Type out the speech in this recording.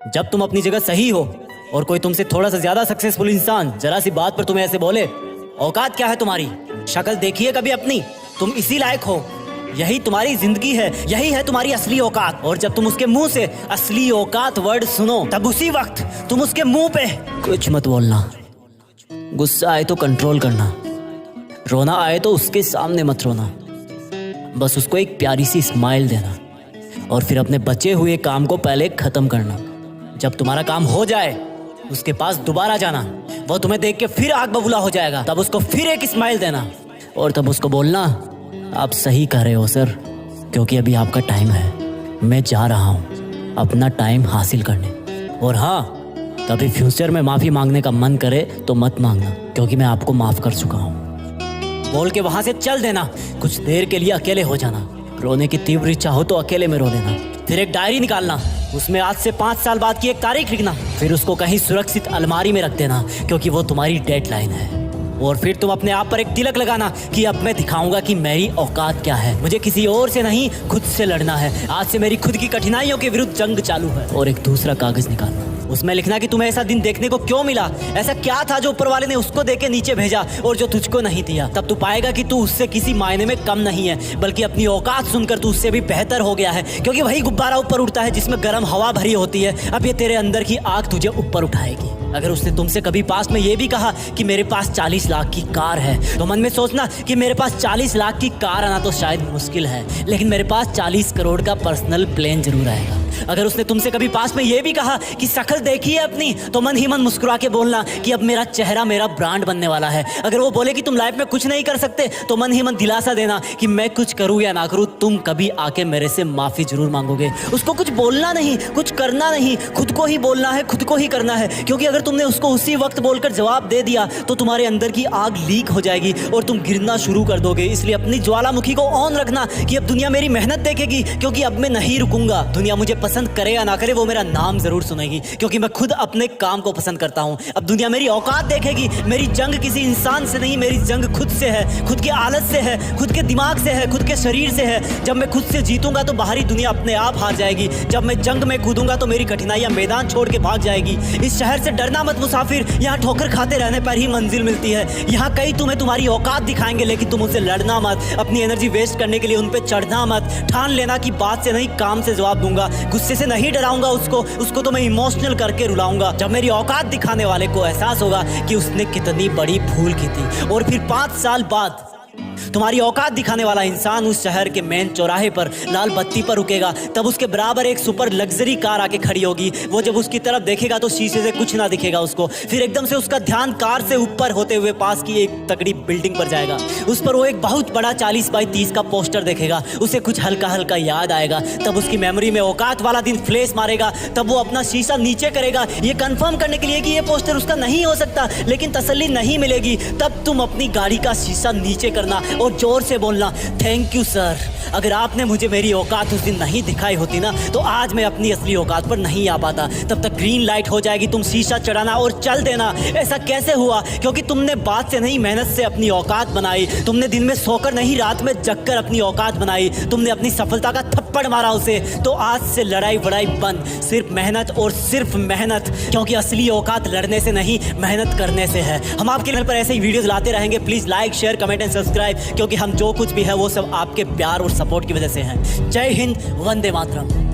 जब तुम अपनी जगह सही हो और कोई तुमसे थोड़ा सा ज्यादा सक्सेसफुल इंसान जरा सी बात पर तुम्हें ऐसे बोले, औकात क्या है तुम्हारी, शक्ल देखिए कभी अपनी, तुम इसी लायक हो, यही तुम्हारी जिंदगी है, यही है तुम्हारी असली औकात। और जब तुम उसके मुंह से असली औकात वर्ड सुनो तब उसी वक्त तुम उसके मुंह पे कुछ मत बोलना। गुस्सा आए तो कंट्रोल करना, रोना आए तो उसके सामने मत रोना, बस उसको एक प्यारी सी स्माइल देना और फिर अपने बचे हुए काम को पहले खत्म करना। जब तुम्हारा काम हो जाए उसके पास दोबारा जाना, वो तुम्हें देख के फिर आग बबूला हो जाएगा, तब उसको फिर एक स्माइल देना और तब उसको बोलना, आप सही कह रहे हो सर, क्योंकि अभी आपका टाइम है, मैं जा रहा हूँ अपना टाइम हासिल करने। और हाँ, कभी फ्यूचर में माफ़ी मांगने का मन करे तो मत मांगना, क्योंकि मैं आपको माफ़ कर चुका हूँ। बोल के वहाँ से चल देना, कुछ देर के लिए अकेले हो जाना, रोने की तीव्र इच्छा हो तो अकेले में रो लेना। फिर एक डायरी निकालना, उसमें आज से 5 साल बाद की एक तारीख लिखना, फिर उसको कहीं सुरक्षित अलमारी में रख देना, क्योंकि वो तुम्हारी डेडलाइन है। और फिर तुम अपने आप पर एक तिलक लगाना कि अब मैं दिखाऊंगा कि मेरी औकात क्या है, मुझे किसी और से नहीं खुद से लड़ना है, आज से मेरी खुद की कठिनाइयों के विरुद्ध जंग चालू है। और एक दूसरा कागज निकालना, उसमें लिखना कि तुम्हें ऐसा दिन देखने को क्यों मिला, ऐसा क्या था जो ऊपर वाले ने उसको देके नीचे भेजा और जो तुझको नहीं दिया। तब तू पाएगा कि तू उससे किसी मायने में कम नहीं है, बल्कि अपनी औकात सुनकर तू उससे भी बेहतर हो गया है, क्योंकि वही गुब्बारा ऊपर उड़ता है जिसमें गर्म हवा भरी होती है। अब ये तेरे अंदर की आग तुझे ऊपर उठाएगी। अगर उसने तुमसे कभी पास में ये भी कहा कि मेरे पास 40 लाख की कार है, तो मन में सोचना कि मेरे पास 40 लाख की कार आना तो शायद मुश्किल है, लेकिन मेरे पास 40 करोड़ का पर्सनल प्लेन जरूर आएगा। अगर उसने तुमसे कभी पास में ये भी कहा कि शक्ल देखी है अपनी, तो मन ही मन मुस्कुरा के बोलना कि अब मेरा चेहरा मेरा ब्रांड बनने वाला है। अगर वो बोले कि तुम लाइफ में कुछ नहीं कर सकते, तो मन ही मन दिलासा देना कि मैं कुछ करूं या ना करूं, तुम कभी आके मेरे से माफी जरूर मांगोगे। उसको कुछ बोलना नहीं, कुछ करना नहीं, खुद को ही बोलना है, खुद को ही करना है, क्योंकि अगर तुमने उसको उसी वक्त बोलकर जवाब दे दिया तो तुम्हारे अंदर की आग लीक हो जाएगी और तुम गिरना शुरू कर दोगे। इसलिए अपनी ज्वालामुखी को ऑन रखना कि अब दुनिया मेरी मेहनत देखेगी, क्योंकि अब मैं नहीं रुकूंगा। दुनिया मुझे पसंद करे या ना करे, वो मेरा नाम जरूर सुनेगी, क्योंकि मैं खुद अपने काम को पसंद करता हूं। अब दुनिया मेरी औकात देखेगी, मेरी जंग किसी इंसान से नहीं, मेरी जंग खुद से है, खुद की आदत से है, खुद के दिमाग से है, खुद के शरीर से है। जब मैं खुद से जीतूंगा तो बाहरी दुनिया अपने आप हार जाएगी। जब मैं जंग में कूदूंगा तो मेरी कठिनाइयां मैदान छोड़ के भाग जाएगी। इस शहर से डरना मत मुसाफिर, यहाँ ठोकर खाते रहने पर ही मंजिल मिलती है। यहाँ कई तुम्हें तुम्हारी औकात दिखाएंगे, लेकिन तुम उनसे लड़ना मत, अपनी एनर्जी वेस्ट करने के लिए उन पे चढ़ना मत। ठान लेना कि बात से नहीं काम से जवाब दूंगा, गुस्से से नहीं डराऊंगा उसको तो मैं इमोशनल करके रुलाऊंगा। जब मेरी औकात दिखाने वाले को एहसास होगा कि उसने कितनी बड़ी भूल की थी, और फिर 5 साल बाद तुम्हारी औकात दिखाने वाला इंसान उस शहर के मेन चौराहे पर लाल बत्ती पर रुकेगा, तब उसके बराबर एक सुपर लग्जरी कार आके खड़ी होगी। वो जब उसकी तरफ देखेगा तो शीशे से कुछ ना दिखेगा उसको। फिर एकदम से उसका ध्यान कार से ऊपर होते हुए पास की एक तगड़ी बिल्डिंग पर जाएगा। उस पर वो एक बहुत बड़ा 40 बाई 30 का पोस्टर देखेगा। उसे कुछ हल्का हल्का याद आएगा, तब उसकी मेमोरी में औकात वाला दिन फ्लैश मारेगा। तब वो अपना शीशा नीचे करेगा, ये कंफर्म करने के लिए कि ये पोस्टर उसका नहीं हो सकता, लेकिन तसल्ली नहीं मिलेगी। तब तुम अपनी गाड़ी का शीशा नीचे करना और जोर से बोलना, थैंक यू सर, अगर आपने मुझे मेरी औकात उस दिन नहीं दिखाई होती ना, तो आज मैं अपनी असली औकात पर नहीं आ पाता। तब तक ग्रीन लाइट हो जाएगी, तुम शीशा चढ़ाना और चल देना। ऐसा कैसे हुआ? क्योंकि तुमने बात से नहीं मेहनत से अपनी औकात बनाई। तुमने दिन में सोकर नहीं रात में जगकर अपनी औकात बनाई। तुमने अपनी सफलता का थप्पड़ मारा उसे। तो आज से लड़ाई वड़ाई बंद, सिर्फ मेहनत और सिर्फ मेहनत, क्योंकि असली औकात लड़ने से नहीं मेहनत करने से है। हम आपके चैनल पर ऐसे ही वीडियोस लाते रहेंगे। Please like share comment and subscribe, क्योंकि हम जो कुछ भी है वो सब आपके प्यार और सपोर्ट की वजह से है। जय हिंद, वंदे मातरम।